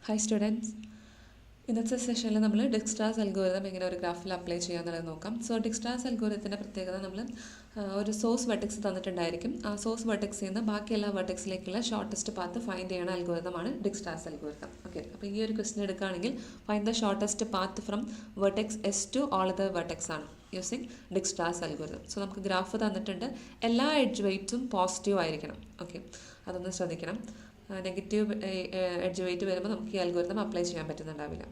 Hi students. ഇന്നത്തെ സെഷനിൽ നമ്മൾ ഡിക്സ്ട്രാസ് അൽഗോരിതം എങ്ങനെ ഒരു ഗ്രാഫിൽ അപ്ലൈ ചെയ്യാന്നുള്ളത് നോക്കാം. സോ ഡിക്സ്ട്രാസ് അൽഗോരിതത്തിൻ്റെ പ്രത്യേകത നമ്മൾ ഒരു സോഴ്സ് വെർട്ടെക്സ് തന്നിട്ടുണ്ടായിരിക്കും. ആ സോഴ്സ് വെർട്ടെക്സിൽ നിന്ന് ബാക്കി എല്ലാ വെർട്ടെക്സിലേക്കുള്ള ഷോർട്ടസ്റ്റ് പാത്ത് ഫൈൻഡ് ചെയ്യണ അൽഗോരിതമാണ് ഡിക്സ്ട്രാസ് അൽഗോരിതം. ഓക്കെ, അപ്പോൾ ഈ ഒരു ക്വസ്റ്റൻ എടുക്കുകയാണെങ്കിൽ find the shortest path from vertex S to all the vertex ആണ് യൂസിങ് ഡിക്സ്ട്രാസ് അൽഗോരിതം. സോ നമുക്ക് ഗ്രാഫ് തന്നിട്ടുണ്ട്, എല്ലാ എഡ്ജ് വെയ്റ്റും പോസിറ്റീവ് ആയിരിക്കണം. ഓക്കെ, അതൊന്ന് ശ്രദ്ധിക്കണം. നെഗറ്റീവ് എഡ്ജ് വെയിറ്റ് വരുമ്പോൾ നമുക്ക് ഈ അൽഗോരിതം അപ്ലൈ ചെയ്യാൻ പറ്റുന്നുണ്ടാവില്ല.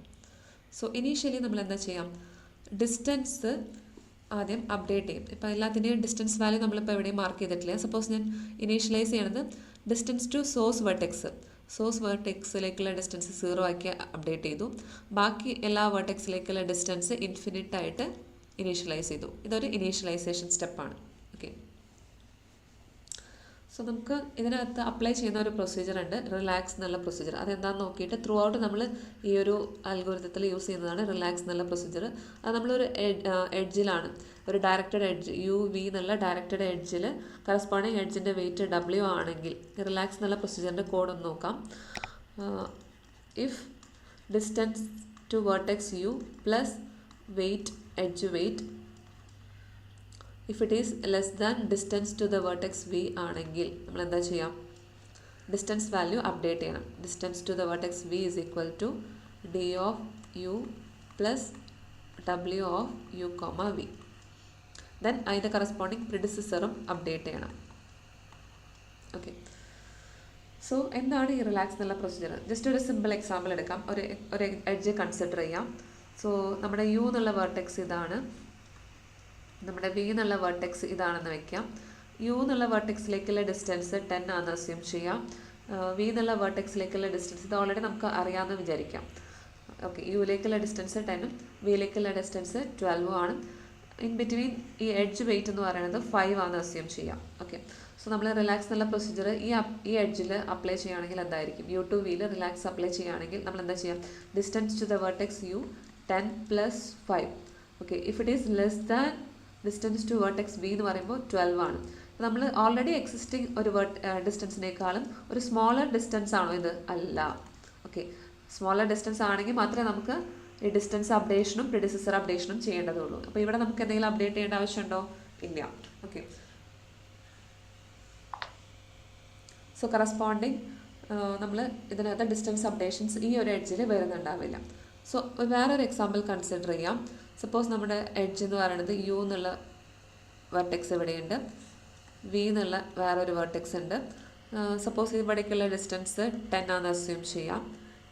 സോ ഇനീഷ്യലി നമ്മൾ എന്താ ചെയ്യാം, ഡിസ്റ്റൻസ് ആദ്യം അപ്ഡേറ്റ് ചെയ്യും. ഇപ്പോൾ എല്ലാത്തിൻ്റെയും ഡിസ്റ്റൻസ് വാല്യൂ നമ്മളിപ്പോൾ എവിടെയും മാർക്ക് ചെയ്തിട്ടില്ല. സപ്പോസ് ഞാൻ ഇനീഷ്യലൈസ് ചെയ്യണത് ഡിസ്റ്റൻസ് ടു സോഴ്സ് വെർട്ടെക്സിലേക്കുള്ള ഡിസ്റ്റൻസ് 0 ആക്കി അപ്ഡേറ്റ് ചെയ്തു. ബാക്കി എല്ലാ വെർട്ടെക്സിലേക്കുള്ള ഡിസ്റ്റൻസ് ഇൻഫിനിറ്റ് ആയിട്ട് ഇനീഷ്യലൈസ് ചെയ്തു. ഇതൊരു ഇനീഷ്യലൈസേഷൻ സ്റ്റെപ്പാണ്. ഓക്കെ, സോ നമുക്ക് ഇതിനകത്ത് അപ്ലൈ ചെയ്യുന്ന ഒരു പ്രൊസീജിയർ ഉണ്ട്, റിലാക്സ് എന്നുള്ള പ്രൊസീജിയർ. അതെന്താണെന്ന് നോക്കിയിട്ട് ത്രൂ ഔട്ട് നമ്മൾ ഈ ഒരു അൽഗോരിതത്തിൽ യൂസ് ചെയ്യുന്നതാണ് റിലാക്സ് എന്നുള്ള പ്രൊസീജിയർ. അത് നമ്മളൊരു എഡ്ജിലാണ്, ഒരു ഡയറക്റ്റഡ് എഡ്ജ് UV എന്നുള്ള ഡയറക്റ്റഡ് എഡ്ജിൽ കറസ്പോണ്ടിങ് എഡ്ജിൻ്റെ വെയിറ്റ് W ആണെങ്കിൽ റിലാക്സ് എന്നുള്ള പ്രൊസീജിയറിൻ്റെ കോഡ് ഒന്ന് നോക്കാം. If distance to vertex U plus weight edge weight if it is less than distance to the vertex V ആണെങ്കിൽ നമ്മൾ എന്താ ചെയ്യാം, ഡിസ്റ്റൻസ് വാല്യൂ അപ്ഡേറ്റ് ചെയ്യണം. Distance to the vertex V is equal to D of U plus W of U, V. Then അതിൻ്റെ corresponding പ്രിഡിസസറും update ചെയ്യണം. Okay, so എന്താണ് ഈ റിലാക്സ് എന്നുള്ള പ്രൊസീജിയർ? ജസ്റ്റ് ഒരു സിമ്പിൾ എക്സാമ്പിൾ എടുക്കാം. ഒരു എഡ്ജ് കൺസിഡർ ചെയ്യാം. സോ നമ്മുടെ U എന്നുള്ള വെർട്ടെക്സ് ഇതാണ്, നമ്മുടെ V എന്നുള്ള വെർട്ടെക്സ് ഇതാണെന്ന് വെക്കാം. U എന്നുള്ള വെർട്ടെക്സിലേക്കുള്ള ഡിസ്റ്റൻസ് 10 ആണെന്ന് അസ്യൂം ചെയ്യാം. V എന്നുള്ള വെർട്ടെക്സിലേക്കുള്ള ഡിസ്റ്റൻസ് ഇത് ഓൾറെഡി നമുക്ക് അറിയാമെന്ന് വിചാരിക്കാം. ഓക്കെ, യുയിലേക്കുള്ള ഡിസ്റ്റൻസ് 10ഉം വിയിലേക്കുള്ള ഡിസ്റ്റൻസ് 12ഉം ആണ്. ഇൻ ബിറ്റ്വീൻ ഈ എഡ്ജ് വെയിറ്റ് എന്ന് പറയുന്നത് 5 ആണെന്ന് അസ്യൂം ചെയ്യാം. ഓക്കെ, സോ നമ്മൾ റിലാക്സ് എന്നുള്ള പ്രൊസീജിയർ ഈ എഡ്ജിൽ അപ്ലൈ ചെയ്യുകയാണെങ്കിൽ എന്തായിരിക്കും, U to Vയിൽ റിലാക്സ് അപ്ലൈ ചെയ്യുകയാണെങ്കിൽ നമ്മൾ എന്താ ചെയ്യാം, distance to the vertex U 10 plus 5. Okay, if it is less than distance to vertex V എന്ന് പറയുമ്പോൾ 12 ആണ്. നമ്മൾ ഓൾറെഡി എക്സിസ്റ്റിംഗ് ഒരു ഡിസ്റ്റൻസിനേക്കാളും ഒരു സ്മോളർ ഡിസ്റ്റൻസ് ആണോ ഇത്? അല്ല. ഓക്കെ, സ്മോളർ ഡിസ്റ്റൻസ് ആണെങ്കിൽ മാത്രമേ നമുക്ക് ഈ ഡിസ്റ്റൻസ് അപ്ഡേഷനും പ്രിഡിസസർ അപ്ഡേഷനും ചെയ്യേണ്ടതുള്ളൂ. അപ്പോൾ ഇവിടെ നമുക്ക് എന്തെങ്കിലും അപ്ഡേറ്റ് ചെയ്യേണ്ട ആവശ്യമുണ്ടോ? ഇല്ല. ഓക്കെ, സോ കറസ്പോണ്ടിങ് നമ്മൾ ഇതിനകത്ത് ഡിസ്റ്റൻസ് അപ്ഡേഷൻസ് ഈ ഒരു എഡ്ജിൽ വരുന്നുണ്ടാവില്ല. സോ വേറൊരു എക്സാമ്പിൾ കൺസിഡർ ചെയ്യാം. സപ്പോസ് നമ്മുടെ എഡ്ജ് എന്ന് പറയുന്നത് U എന്നുള്ള വെർട്ടെക്സ് ഇവിടെയുണ്ട്, V എന്നുള്ള വേറൊരു വെർട്ടെക്സ് ഉണ്ട്. സപ്പോസ് ഇവിടേക്കുള്ള ഡിസ്റ്റൻസ് 10 ആണെന്ന് അസ്യൂം ചെയ്യാം,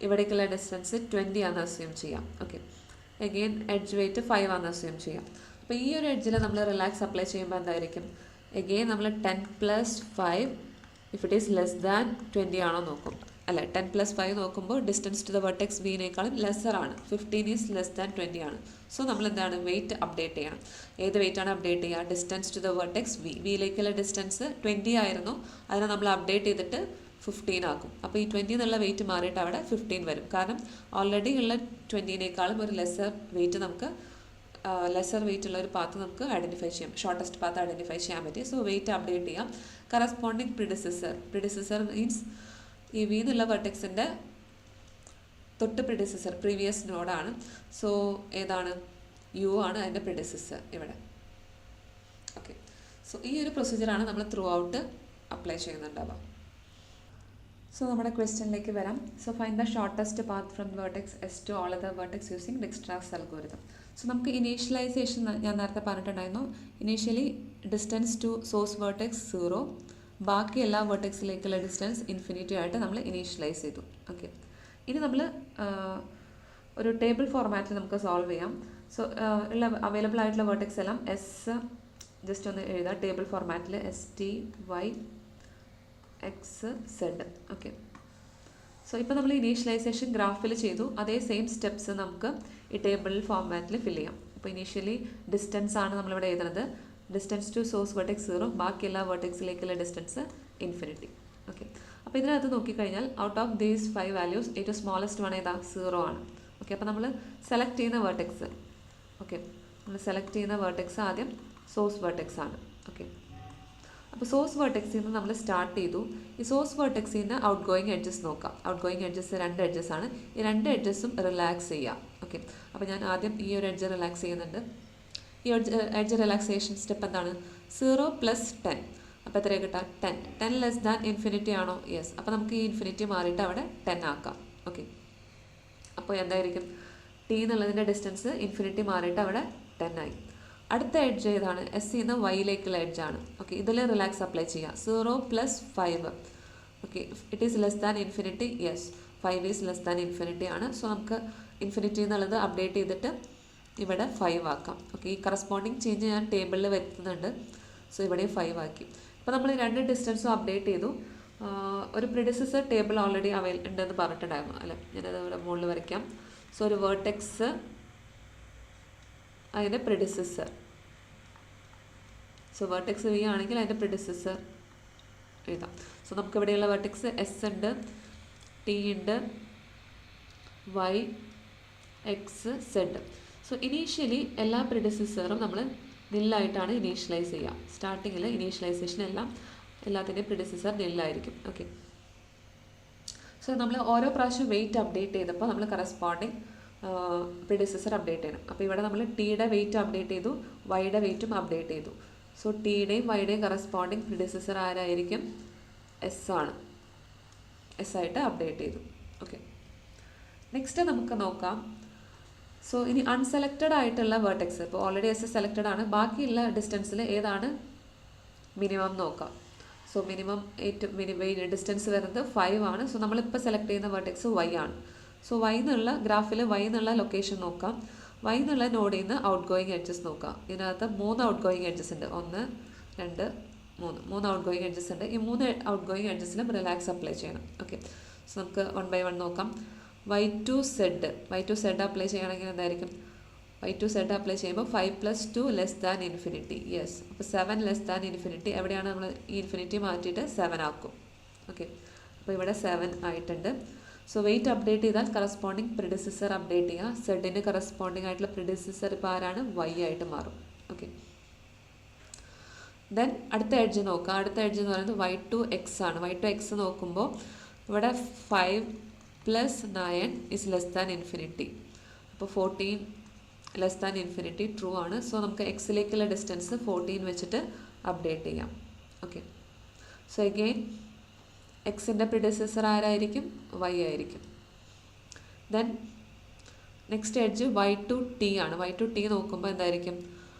ഇവിടേക്കുള്ള ഡിസ്റ്റൻസ് 20 ആണെന്ന് അസ്യൂം ചെയ്യാം. ഓക്കെ, അഗെയിൻ എഡ്ജ് വെയിറ്റ് 5 ആണെന്ന് അസ്യൂം ചെയ്യാം. അപ്പോൾ ഈ ഒരു എഡ്ജിൽ നമ്മൾ റിലാക്സ് അപ്ലൈ ചെയ്യുമ്പോൾ എന്തായിരിക്കും, അഗെയിൻ നമ്മൾ 10 plus 5 if it is less than 20 ആണോ നോക്കും. അല്ല, 10 പ്ലസ് 5 നോക്കുമ്പോൾ ഡിസ്റ്റൻസ് ടു ദ വെർട്ടെക്സ് Vനേക്കാളും ലെസ്സർ ആണ്, 15 ഈസ് ലെസ് ദാൻ 20 ആണ്. സോ നമ്മൾ എന്താണ്, വെയിറ്റ് അപ്ഡേറ്റ് ചെയ്യണം. ഏത് വെയിറ്റ് ആണ് അപ്ഡേറ്റ് ചെയ്യുക, ഡിസ്റ്റൻസ് ടു ദ വെർട്ടെക്സ് Vയിലേക്കുള്ള ഡിസ്റ്റൻസ് 20 ആയിരുന്നു, അതിനെ നമ്മൾ അപ്ഡേറ്റ് ചെയ്തിട്ട് 15 ആക്കും. അപ്പോൾ ഈ 20 എന്നുള്ള വെയിറ്റ് മാറിയിട്ട് അവിടെ 15 വരും. കാരണം ഓൾറെഡി ഉള്ള 20നേക്കാളും ഒരു ലെസ്സർ വെയിറ്റ് നമുക്ക് ലെസ്സർ വെയിറ്റ് ഉള്ള ഒരു പാത്ത് നമുക്ക് ഐഡൻറ്റിഫൈ ചെയ്യാം, ഷോർട്ടസ്റ്റ് പാത്ത് ഐഡൻറ്റിഫൈ ചെയ്യാൻ പറ്റി. സോ വെയിറ്റ് അപ്ഡേറ്റ് ചെയ്യാം. കറസ്പോണ്ടിങ് പ്രിഡിസസർ മീൻസ് ഈ V എന്നുള്ള വെർട്ടെക്സിൻ്റെ തൊട്ട് പ്രിഡിസസർ പ്രീവിയസ് നോഡാണ്. സോ ഏതാണ്, U ആണ് അതിൻ്റെ പ്രിഡിസസർ ഇവിടെ. ഓക്കെ, സോ ഈ ഒരു പ്രൊസീജിയറാണ് നമ്മൾ ത്രൂ ഔട്ട് അപ്ലൈ ചെയ്യുന്നുണ്ടാവുക. സോ നമ്മുടെ ക്വസ്റ്റ്യനിലേക്ക് വരാം. So find the shortest path from vertex S to all other vertex using Dijkstra's algorithm. So നമുക്ക് ഇനീഷ്യലൈസേഷൻ ഞാൻ നേരത്തെ പറഞ്ഞിട്ടുണ്ടായിരുന്നു. Initially distance to source vertex 0, ബാക്കി എല്ലാ വെർട്ടെക്സിലേക്കുള്ള ഡിസ്റ്റൻസ് ഇൻഫിനിറ്റി ആയിട്ട് നമ്മൾ ഇനീഷ്യലൈസ് ചെയ്തു. ഓക്കെ, ഇനി നമ്മൾ ഒരു ടേബിൾ ഫോർമാറ്റിൽ നമുക്ക് സോൾവ് ചെയ്യാം. സോ ഉള്ള അവൈലബിൾ ആയിട്ടുള്ള വെർട്ടെക്സ് എല്ലാം S ജസ്റ്റ് ഒന്ന് എഴുതാം ടേബിൾ ഫോർമാറ്റിൽ, ST Y X Z. Okay, so ഇപ്പോൾ നമ്മൾ ഇനീഷ്യലൈസേഷൻ ഗ്രാഫിൽ ചെയ്തു, അതേ സെയിം സ്റ്റെപ്സ് നമുക്ക് ഈ ടേബിൾ ഫോർമാറ്റിൽ ഫില്ല് ചെയ്യാം. അപ്പോൾ ഇനീഷ്യലി ഡിസ്റ്റൻസ് ആണ് നമ്മളിവിടെ എഴുതുന്നത്, ഡിസ്റ്റൻസ് ടു സോഴ്സ് വെർട്ടെക്സ് 0, ബാക്കി എല്ലാ വെർട്ടെക്സിലേക്കുള്ള ഡിസ്റ്റൻസ് ഇൻഫിനിറ്റി. ഓക്കെ, അപ്പോൾ ഇതിനകത്ത് നോക്കിക്കഴിഞ്ഞാൽ ഔട്ട് ഓഫ് ദീസ് 5 വാല്യൂസ് ഏറ്റവും സ്മോളസ്റ്റ് വൺ ഏതാ, 0 ആണ്. ഓക്കെ, അപ്പോൾ നമ്മൾ സെലക്ട് ചെയ്യുന്ന വെർട്ടെക്സ്, ഓക്കെ നമ്മൾ സെലക്ട് ചെയ്യുന്ന വെർട്ടെക്സ് ആദ്യം സോഴ്സ് വെർട്ടെക്സ് ആണ്. ഓക്കെ, അപ്പോൾ സോഴ്സ് വെർട്ടെക്സിൽ നിന്ന് നമ്മൾ സ്റ്റാർട്ട് ചെയ്തു. ഈ സോഴ്സ് വെർട്ടെക്സിൽ നിന്ന് ഔട്ട് ഗോയിങ് എഡ്ജസ് നോക്കാം. ഔട്ട് ഗോയിങ് എഡ്ജസ് 2 എഡ്ജസ് ആണ്. ഈ 2 എഡ്ജസും റിലാക്സ് ചെയ്യാം. ഓക്കെ, അപ്പോൾ ഞാൻ ആദ്യം ഈ ഒരു എഡ്ജ് റിലാക്സ് ചെയ്യുന്നുണ്ട്. ഈ എഡ്ജ് റിലാക്സേഷൻ സ്റ്റെപ്പ് എന്താണ്? 0 + 10. അപ്പോൾ എത്രയാണ് കിട്ടുക? 10. 10 ലെസ് ദാൻ ഇൻഫിനിറ്റി ആണോ? യെസ്. അപ്പോൾ നമുക്ക് ഈ ഇൻഫിനിറ്റി മാറിയിട്ട് അവിടെ 10 ആക്കാം. ഓക്കെ, അപ്പോൾ എന്തായിരിക്കും? ടി എന്നുള്ളതിൻ്റെ ഡിസ്റ്റൻസ് ഇൻഫിനിറ്റി മാറിയിട്ട് അവിടെ 10 ആയി. അടുത്ത എഡ്ജ് ഏതാണ്? എസ് നിന്ന് വൈയിലേക്കുള്ള എഡ്ജാണ്. ഓക്കെ, ഇതിൽ റിലാക്സ് അപ്ലൈ ചെയ്യാം. 0 + 5. Okay, it is less than infinity. Yes, 5 is less than infinity ആണ്. സോ നമുക്ക് ഇൻഫിനിറ്റി എന്നുള്ളത് അപ്ഡേറ്റ് ചെയ്തിട്ട് ഇവിടെ 5 ആക്കാം. ഓക്കെ, ഈ കറസ്പോണ്ടിങ് ചേഞ്ച് ഞാൻ ടേബിളിൽ വരുത്തുന്നുണ്ട്. സോ ഇവിടെ 5 ആക്കി. അപ്പോൾ നമ്മൾ 2 ഡിസ്റ്റൻസും അപ്ഡേറ്റ് ചെയ്തു. ഒരു പ്രിഡിസസർ ടേബിൾ ഓൾറെഡി ഉണ്ടെന്ന് പറഞ്ഞിട്ടുണ്ടായിരുന്നു അല്ലേ? ഞാനത് ഇവിടെ മുകളിൽ വരയ്ക്കാം. സോ ഒരു വേർട്ടെക്സ്, അതിൻ്റെ പ്രിഡിസസർ. സോ വേർട്ടെക്സ് വി ആണെങ്കിൽ അതിൻ്റെ പ്രിഡിസസർ എഴുതാം. സോ നമുക്ക് ഇവിടെയുള്ള വേർട്ടെക്സ് എസ് ഉണ്ട്, ടി ഉണ്ട്, Y, X, Z. So initially എല്ലാ പ്രിഡിസസറും നമ്മൾ നില്ലായിട്ടാണ് ഇനീഷ്യലൈസ് ചെയ്യുക. സ്റ്റാർട്ടിങ്ങിൽ ഇനീഷ്യലൈസേഷൻ എല്ലാത്തിൻ്റെയും പ്രിഡിസസർ നില്ലായിരിക്കും. ഓക്കെ, സോ നമ്മൾ ഓരോ പ്രാവശ്യം വെയിറ്റ് അപ്ഡേറ്റ് ചെയ്തപ്പോൾ നമ്മൾ കറസ്പോണ്ടിങ് പ്രിഡിസസർ അപ്ഡേറ്റ് ചെയ്യണം. അപ്പോൾ ഇവിടെ നമ്മൾ ടിയുടെ വെയിറ്റ് അപ്ഡേറ്റ് ചെയ്തു, വൈയുടെ വെയിറ്റും അപ്ഡേറ്റ് ചെയ്തു. സോ ടിയുടെയും വൈയുടെയും കറസ്പോണ്ടിങ് പ്രിഡിസസർ ആരായിരിക്കും? എസ് ആണ്. എസ് ആയിട്ട് അപ്ഡേറ്റ് ചെയ്തു. ഓക്കെ, നെക്സ്റ്റ് നമുക്ക് നോക്കാം. സോ ഇനി അൺസെലക്റ്റഡ് ആയിട്ടുള്ള വേർട്ടെക്സ്, ഇപ്പോൾ ഓൾറെഡി എസ് സെലക്റ്റഡ് ആണ്, ബാക്കിയുള്ള ഡിസ്റ്റൻസിൽ ഏതാണ് മിനിമം നോക്കാം. സോ മിനിമം ഡിസ്റ്റൻസ് വരുന്നത് 5 ആണ്. സോ നമ്മളിപ്പോൾ സെലക്ട് ചെയ്യുന്ന വേർട്ടെക്സ് വൈ ആണ്. സോ വൈ എന്നുള്ള ഗ്രാഫിൽ വൈ എന്നുള്ള ലൊക്കേഷൻ നോക്കാം. വൈ എന്നുള്ള നോഡിൽ നിന്ന് ഔട്ട് ഗോയിങ് എഡ്ജസ് നോക്കാം. ഇതിനകത്ത് 3 ഔട്ട് ഗോയിങ് എഡ്ജസ് ഉണ്ട്. 1, 2, 3 ഔട്ട് ഗോയിങ് എഡ്ജസ് ഉണ്ട്. ഈ 3 ഔട്ട് ഗോയിങ് എഡ്ജസിലും റിലാക്സ് അപ്ലൈ ചെയ്യണം. ഓക്കെ, സോ നമുക്ക് 1 ബൈ 1 നോക്കാം. y2z അപ്ലൈ ചെയ്യണമെങ്കിൽ എന്തായിരിക്കും? y2z അപ്ലൈ ചെയ്യുമ്പോൾ 5 + 2 ലെസ് ദാൻ ഇൻഫിനിറ്റി. യെസ്, അപ്പോൾ 7 ലെസ് ദാൻ ഇൻഫിനിറ്റി. എവിടെയാണ് നമ്മൾ ഈ ഇൻഫിനിറ്റി മാറ്റിയിട്ട് 7 ആക്കും. ഓക്കെ, അപ്പോൾ ഇവിടെ 7 ആയിട്ടുണ്ട്. സോ വെയിറ്റ് അപ്ഡേറ്റ് ചെയ്താൽ കറസ്പോണ്ടിങ് പ്രിഡിസസർ അപ്ഡേറ്റ് ചെയ്യുക. സെഡിന് കറസ്പോണ്ടിങ് ആയിട്ടുള്ള പ്രിഡിസസർ ഇപ്പോൾ ആരാണ്? വൈ ആയിട്ട് മാറും. ഓക്കെ, ദെൻ അടുത്ത എഡ്ജ് നോക്കുക. അടുത്ത എഡ്ജ് എന്ന് പറയുന്നത് y2x ആണ്. y2x നോക്കുമ്പോൾ ഇവിടെ 5 + 9 is less than infinity. അപ്പോൾ 14 ലെസ് ദാൻ ഇൻഫിനിറ്റി ട്രൂ ആണ്. സോ നമുക്ക് എക്സിലേക്കുള്ള ഡിസ്റ്റൻസ് 14 വെച്ചിട്ട് അപ്ഡേറ്റ് ചെയ്യാം. ഓക്കെ, സോ അഗെയിൻ എക്സിൻ്റെ പ്രിഡിസസർ ആരായിരിക്കും? വൈ ആയിരിക്കും. ദെൻ നെക്സ്റ്റ് എഡ്ജ് y2t ആണ്. y2t നോക്കുമ്പോൾ എന്തായിരിക്കും?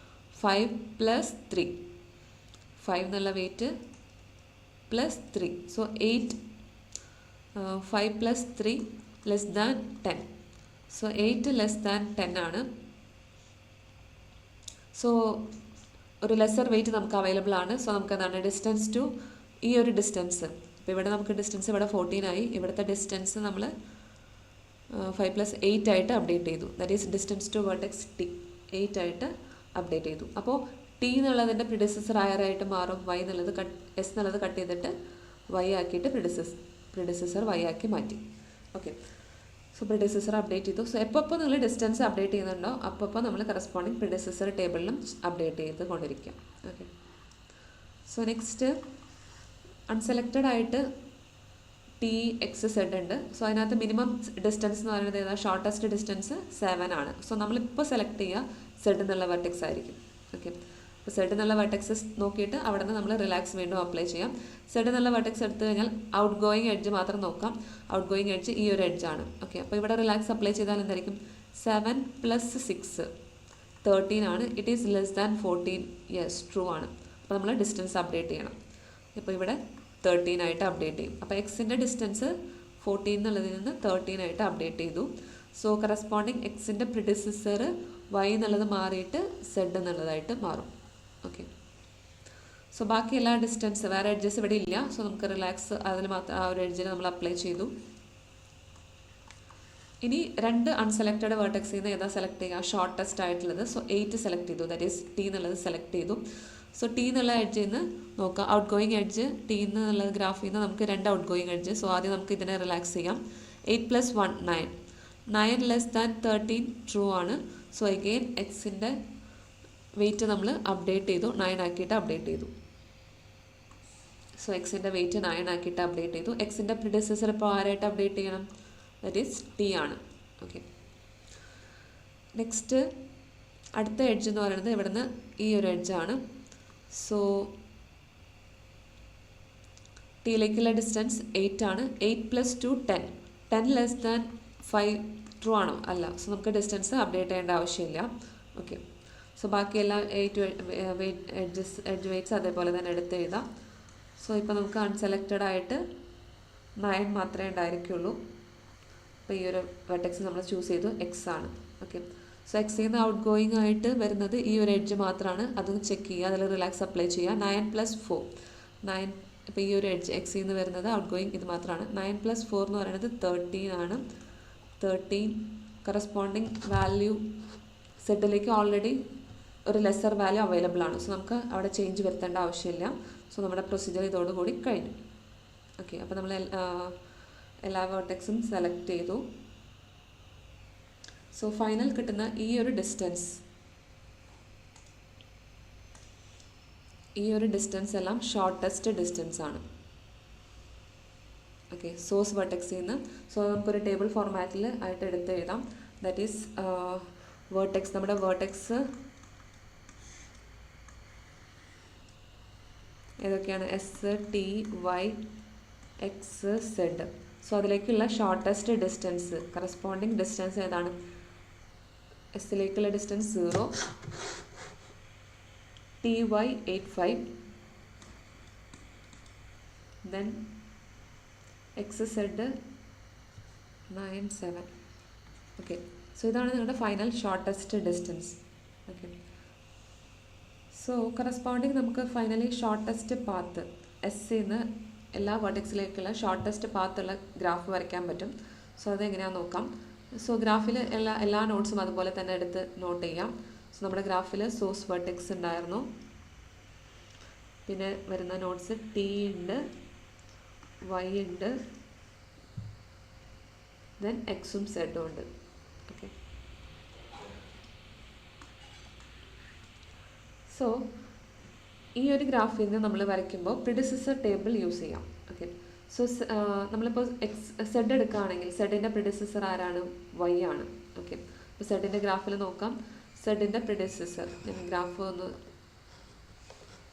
5 + 3. 5 എന്നുള്ള weight +3. So 8 5 + 3 less than 10. So 8 less than 10 ആണ്. സോ ഒരു ലെസർ വെയിറ്റ് നമുക്ക് അവൈലബിൾ ആണ്. സോ നമുക്ക് എന്താണ് ഡിസ്റ്റൻസ് ടു ഈ ഒരു ഡിസ്റ്റൻസ്. അപ്പോൾ ഇവിടെ നമുക്ക് ഡിസ്റ്റൻസ് ഇവിടെ 14 ആയി. ഇവിടുത്തെ ഡിസ്റ്റൻസ് നമ്മൾ 5 + 8 ആയിട്ട് അപ്ഡേറ്റ് ചെയ്തു. That is distance to vertex T 8 ആയിട്ട് അപ്ഡേറ്റ് ചെയ്തു. അപ്പോൾ ടി എന്നുള്ളതിൻ്റെ പ്രിഡിസസർ ആരായിട്ട് മാറും? വൈ എന്നുള്ളത് എസ് എന്നുള്ളത് കട്ട് ചെയ്തിട്ട് വൈ ആക്കിയിട്ട് പ്രിഡിസസർ വൈ ആക്കി മാറ്റി. ഓക്കെ, സോ പ്രിഡിസസർ അപ്ഡേറ്റ് ചെയ്തു. സോ എപ്പോൾ നിങ്ങൾ ഡിസ്റ്റൻസ് അപ്ഡേറ്റ് ചെയ്യുന്നുണ്ടോ അപ്പോൾ നമ്മൾ കറസ്പോണ്ടിങ് പ്രിഡിസസർ ടേബിളിലും അപ്ഡേറ്റ് ചെയ്ത് കൊണ്ടിരിക്കുക. ഓക്കെ, സോ നെക്സ്റ്റ് അൺസെലക്റ്റഡ് ആയിട്ട് ടി എക്സ് സെഡ് ഉണ്ട്. സോ അതിനകത്ത് മിനിമം ഡിസ്റ്റൻസ് എന്ന് പറയുന്നത് ഏതാ? ഷോർട്ടസ്റ്റ് ഡിസ്റ്റൻസ് 7 ആണ്. സോ നമ്മളിപ്പോൾ സെലക്ട് ചെയ്യുക സെഡ് എന്നുള്ള വെർട്ടെക്സ് ആയിരിക്കും. ഓക്കെ, അപ്പോൾ സെഡ് എന്നുള്ള വെർട്ടെക്സ് നോക്കിയിട്ട് അവിടെ നിന്ന് നമ്മൾ റിലാക്സ് വീണ്ടും അപ്ലൈ ചെയ്യാം. സെഡ് എന്നുള്ള വെർട്ടെക്സ് എടുത്തു കഴിഞ്ഞാൽ ഔട്ട് ഗോയിങ് എഡ്ജ് മാത്രം നോക്കാം. ഔട്ട് ഗോയിങ് എഡ്ജ് ഈ ഒരു എഡ്ജാണ്. ഓക്കെ, അപ്പോൾ ഇവിടെ റിലാക്സ് അപ്ലൈ ചെയ്താൽ എന്തായിരിക്കും? 7 + 6 13 ആണ്. It is less than 14. Yes, true ആണ്. അപ്പോൾ നമ്മൾ ഡിസ്റ്റൻസ് അപ്ഡേറ്റ് ചെയ്യണം. ഇപ്പോൾ ഇവിടെ 13 ആയിട്ട് അപ്ഡേറ്റ് ചെയ്യും. അപ്പോൾ എക്സിൻ്റെ ഡിസ്റ്റൻസ് 14 എന്നുള്ളതിൽ നിന്ന് 13 ആയിട്ട് അപ്ഡേറ്റ് ചെയ്തു. സോ കറസ്പോണ്ടിങ് എക്സിൻ്റെ പ്രിഡിസസർ വൈ എന്നുള്ളത് മാറിയിട്ട് സെഡ് എന്നുള്ളതായിട്ട് മാറും. ഓക്കെ, സോ ബാക്കി എല്ലാ ഡിസ്റ്റൻസ് വേറെ എഡ്ജസ് ഇവിടെ ഇല്ല. സോ നമുക്ക് റിലാക്സ് അതിൽ മാത്രം ആ ഒരു എഡ്ജിൽ നമ്മൾ അപ്ലൈ ചെയ്തു. ഇനി 2 അൺസെലക്റ്റഡ് വേർട്ടെക്സിൽ നിന്ന് ഏതാ സെലക്ട് ചെയ്യുക? ഷോർട്ടസ്റ്റ് ആയിട്ടുള്ളത്. സോ 8 സെലക്ട് ചെയ്തു. ദാറ്റ് ഈസ് ടി എന്നുള്ളത് സെലക്ട് ചെയ്തു. സോ ടി എന്നുള്ള എഡ്ജിൽ നിന്ന് നോക്കാം. ഔട്ട് ഗോയിങ് എഡ്ജ് ടി എന്നുള്ള ഗ്രാഫിൽ നിന്ന് നമുക്ക് 2 ഔട്ട് ഗോയിങ് എഡ്ജ്. സോ ആദ്യം നമുക്ക് ഇതിനെ റിലാക്സ് ചെയ്യാം. 8 + 1 9. 9 ലെസ് ദാൻ 13 ട്രൂ ആണ്. സോ അഗെയിൻ എക്സിൻ്റെ വെയിറ്റ് നമ്മൾ അപ്ഡേറ്റ് ചെയ്തു. 9 ആക്കിയിട്ട് അപ്ഡേറ്റ് ചെയ്തു. സോ എക്സിൻ്റെ വെയിറ്റ് 9 ആക്കിയിട്ട് അപ്ഡേറ്റ് ചെയ്തു. എക്സിൻ്റെ പ്രിഡിസസർ ഇപ്പോൾ ആരായിട്ട് അപ്ഡേറ്റ് ചെയ്യണം? ദറ്റ് ഈസ് ടി ആണ്. ഓക്കെ, നെക്സ്റ്റ് അടുത്ത എഡ്ജ് എന്ന് പറയുന്നത് ഇവിടുന്ന് ഈ ഒരു എഡ്ജാണ്. സോ ടിയിലേക്കുള്ള ഡിസ്റ്റൻസ് 8 ആണ്. 8 + 2 10. 10 ലെസ് ദാൻ 5 ട്രൂ ആണോ? അല്ല. സോ നമുക്ക് ഡിസ്റ്റൻസ് അപ്ഡേറ്റ് ചെയ്യേണ്ട ആവശ്യമില്ല. ഓക്കെ, സോ ബാക്കിയെല്ലാം 8 എഡ്ജ് വെയ്റ്റ്സ് അതേപോലെ തന്നെ എടുത്ത് എഴുതാം. സോ ഇപ്പോൾ നമുക്ക് അൺസെലക്റ്റഡ് ആയിട്ട് 9 മാത്രമേ ഉണ്ടായിരിക്കുള്ളൂ. അപ്പോൾ ഈ ഒരു വെർട്ടെക്സ് നമ്മൾ ചൂസ് ചെയ്തു, എക്സ് ആണ്. ഓക്കെ, സോ എക്സിൽ നിന്ന് ഔട്ട് ഗോയിങ് ആയിട്ട് വരുന്നത് ഈ ഒരു എഡ്ജ് മാത്രമാണ്. അതൊന്ന് ചെക്ക് ചെയ്യുക, അതിൽ റിലാക്സ് അപ്ലൈ ചെയ്യുക. 9 + 4 9. ഇപ്പോൾ ഈ ഒരു എഡ്ജ് എക്സിൽ നിന്ന് വരുന്നത് ഔട്ട് ഗോയിങ് ഇത് മാത്രമാണ്. 9 + 4 എന്ന് പറയുന്നത് 13 ആണ്. 13 കറസ്പോണ്ടിങ് വാല്യൂ സെറ്റിലേക്ക് ഓൾറെഡി ഒരു ലെസർ വാല്യൂ അവൈലബിൾ ആണ്. സോ നമുക്ക് അവിടെ ചേഞ്ച് വരുത്തേണ്ട ആവശ്യമില്ല. സോ നമ്മുടെ പ്രൊസീജിയർ ഇതോടുകൂടി കഴിഞ്ഞു. ഓക്കെ, അപ്പോൾ നമ്മൾ എല്ലാ വെർട്ടെക്സും സെലക്ട് ചെയ്തു. സോ ഫൈനൽ കിട്ടുന്ന ഈ ഒരു ഡിസ്റ്റൻസ് എല്ലാം ഷോർട്ടസ്റ്റ് ഡിസ്റ്റൻസ് ആണ്. ഓക്കെ, സോഴ്സ് വെർട്ടെക്സിൽ നിന്ന്. സോ നമുക്കൊരു ടേബിൾ ഫോർമാറ്റിൽ ആയിട്ട് എടുത്ത് എഴുതാം. ദാറ്റ് ഈസ് വേർട്ടെക്സ്, നമ്മുടെ വേർട്ടെക്സ് ഏതൊക്കെയാണ്? S, T, Y, X, Z. So അതിലേക്കുള്ള ഷോർട്ടസ്റ്റ് ഡിസ്റ്റൻസ്, കറസ്പോണ്ടിങ് ഡിസ്റ്റൻസ് ഏതാണ്? എസിലേക്കുള്ള distance 0, T Y 85, then X Z 97. Okay, so ഇതാണ് നിങ്ങളുടെ final shortest distance. Okay, so corresponding നമുക്ക് ഫൈനലി ഷോർട്ടസ്റ്റ് പാത്ത് എസ്സിന്ന് എല്ലാ വെർട്ടെക്സിലേക്കുള്ള shortest പാത്തുള്ള graph വരയ്ക്കാൻ പറ്റും. സോ അതെങ്ങനെയാണെന്ന് നോക്കാം. സോ ഗ്രാഫിൽ എല്ലാ നോട്ട്സും അതുപോലെ തന്നെ എടുത്ത് നോട്ട് ചെയ്യാം. സോ നമ്മുടെ ഗ്രാഫിൽ സോഴ്സ് വെർട്ടെക്സ് ഉണ്ടായിരുന്നു, പിന്നെ വരുന്ന നോട്ട്സ് ടി ഉണ്ട്, വൈ ഉണ്ട്, ദെൻ എക്സും സെഡും ഉണ്ട്. ഓക്കെ, സോ ഈ ഒരു ഗ്രാഫിൽ നിന്ന് നമ്മൾ വരയ്ക്കുമ്പോൾ പ്രിഡിസസർ ടേബിൾ യൂസ് ചെയ്യാം. ഓക്കെ, സോ നമ്മളിപ്പോൾ സെഡ് എടുക്കുകയാണെങ്കിൽ സെഡിൻ്റെ പ്രിഡിസസർ ആരാണ്? വൈ ആണ്. ഓക്കെ, അപ്പോൾ സെഡിൻ്റെ ഗ്രാഫിൽ നോക്കാം. സെഡിൻ്റെ പ്രിഡിസസർ, ഞാൻ ഗ്രാഫ് ഒന്ന്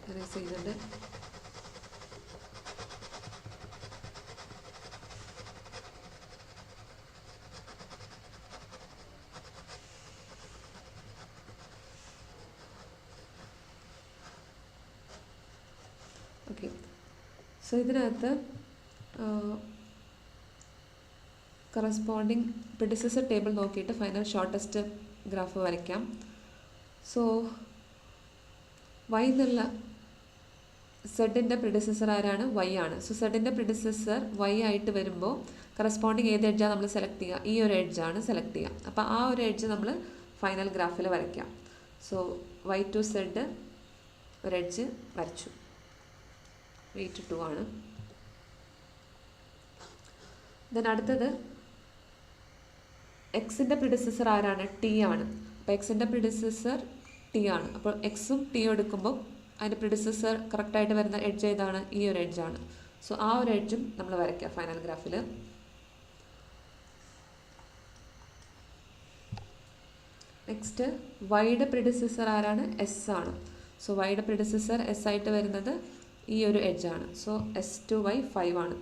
എറേസ് ചെയ്യുന്നുണ്ട്. ഓക്കെ, സോ ഇതിനകത്ത് കറസ്പോണ്ടിങ് പ്രിഡിസസർ ടേബിൾ നോക്കിയിട്ട് ഫൈനൽ ഷോർട്ടസ്റ്റ് ഗ്രാഫ് വരയ്ക്കാം. സോ വൈ എന്നുള്ള സെഡിൻ്റെ പ്രിഡിസസർ ആരാണ്? വൈ ആണ്. സോ സെഡിൻ്റെ പ്രിഡിസസർ വൈ ആയിട്ട് വരുമ്പോൾ കറസ്പോണ്ടിങ് ഏത് എഡ്ജാണ് നമ്മൾ സെലക്ട് ചെയ്യുക? ഈ ഒരു എഡ്ജാണ് സെലക്ട് ചെയ്യുക. അപ്പോൾ ആ ഒരു എഡ്ജ് നമ്മൾ ഫൈനൽ ഗ്രാഫിൽ വരയ്ക്കാം. സോ വൈ ടു സെഡ് ഒരു എഡ്ജ് വരച്ചു, വെയിറ്റ് 2 ആണ്. ദെൻ അടുത്തത് എക്സിൻ്റെ പ്രിഡിസസർ ആരാണ്? ടി ആണ്. അപ്പോൾ എക്സിൻ്റെ പ്രിഡിസസർ ടി ആണ്. അപ്പോൾ എക്സും ടിയും എടുക്കുമ്പോൾ അതിൻ്റെ പ്രിഡിസസർ കറക്റ്റായിട്ട് വരുന്ന എഡ്ജ് ഏതാണ്? ഈ ഒരു എഡ്ജാണ്. സോ ആ ഒരു എഡ്ജും നമ്മൾ വരയ്ക്കുക ഫൈനൽ ഗ്രാഫിൽ. നെക്സ്റ്റ് വൈയുടെ പ്രിഡിസസർ ആരാണ്? എസ് ആണ്. സോ വൈയുടെ പ്രിഡിസസർ എസ് ആയിട്ട് വരുന്നത് ഈ ഒരു എഡ്ജാണ്. സോ എസ് ടു വൈ 5 ആണ്.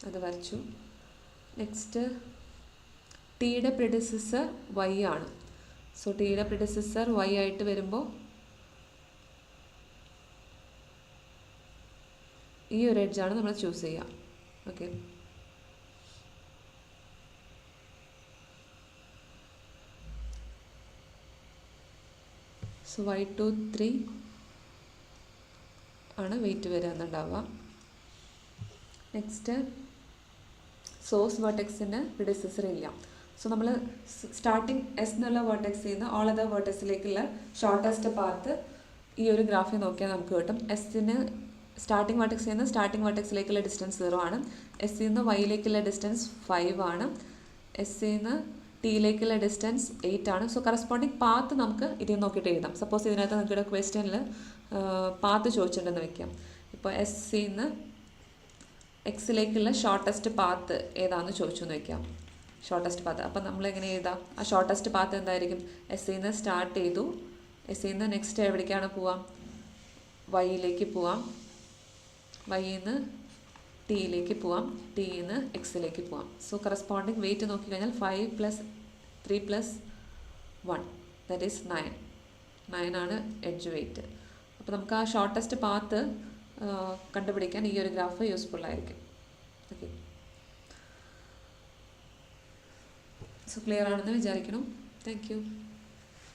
അത് വരച്ചു. നെക്സ്റ്റ് ടിയുടെ പ്രിഡിസസർ വൈ ആണ്. സോ ടിയുടെ പ്രിഡിസസർ വൈ ആയിട്ട് വരുമ്പോൾ ഈ ഒരു എഡ്ജാണ് നമ്മൾ ചൂസ് ചെയ്യുക. ഓക്കെ, സോ വൈ ടു 3 ആണ് വെയിറ്റ് വരാന്നുണ്ടാവുക. നെക്സ്റ്റ് സോഴ്സ് വെർട്ടെക്സിന് പ്രിഡിസസർ ഇല്ല. സോ നമ്മൾ സ്റ്റാർട്ടിങ് എസ് എന്നുള്ള വെർട്ടെക്സിൽ നിന്ന് ഓൾ അതർ വെർട്ടെക്സിലേക്കുള്ള ഷോർട്ടസ്റ്റ് പാത്ത് ഈ ഒരു ഗ്രാഫിൽ നോക്കിയാൽ നമുക്ക് കിട്ടും. എസ്സിന് സ്റ്റാർട്ടിങ് വെർട്ടെക്സിൽ നിന്ന് സ്റ്റാർട്ടിങ് വെർട്ടെക്സിലേക്കുള്ള ഡിസ്റ്റൻസ് 0 ആണ്. എസ്സിൽ നിന്ന് വൈയിലേക്കുള്ള ഡിസ്റ്റൻസ് 5 ആണ്. എസ്സിൽ നിന്ന് ടിയിലേക്കുള്ള ഡിസ്റ്റൻസ് 8 ആണ്. സോ കറസ്പോണ്ടിങ് പാത്ത് നമുക്ക് ഇതിൽ നോക്കിയിട്ട് എഴുതാം. സപ്പോസ് ഇതിനകത്ത് നമുക്കിവിടെ ക്വസ്റ്റ്യനിൽ പാത്ത് ചോദിച്ചിട്ടുണ്ടെന്ന് വെക്കാം. ഇപ്പോൾ എസ് സിന്ന് എക്സിലേക്കുള്ള ഷോർട്ടസ്റ്റ് പാത്ത് ഏതാണെന്ന് ചോദിച്ചു എന്ന് വെക്കാം. Shortest path. അപ്പം നമ്മളെങ്ങനെ എഴുതാം? ആ ഷോർട്ടസ്റ്റ് പാത്ത് എന്തായിരിക്കും? എസ് സിന്ന് സ്റ്റാർട്ട് ചെയ്തു. എസ് സിന്ന് നെക്സ്റ്റ് എവിടേക്കാണ് പോവാം? വൈയിലേക്ക് പോവാം. വൈന്ന് ടിയിലേക്ക് പോവാം. ടിന്ന് എക്സിലേക്ക് പോവാം. സോ കറസ്പോണ്ടിങ് വെയിറ്റ് നോക്കിക്കഴിഞ്ഞാൽ 5 + 3 + 1 ദാറ്റ് ഈസ് 9. 9 ആണ് എഡ്ജ് വെയിറ്റ്. അപ്പോൾ നമുക്ക് ആ ഷോർട്ടസ്റ്റ് പാത്ത് കണ്ടുപിടിക്കാൻ ഈ ഒരു ഗ്രാഫ് യൂസ്ഫുൾ ആയിരിക്കും. ഓക്കെ, സോ ക്ലിയർ ആണെന്ന് വിചാരിക്കണം. Thank you.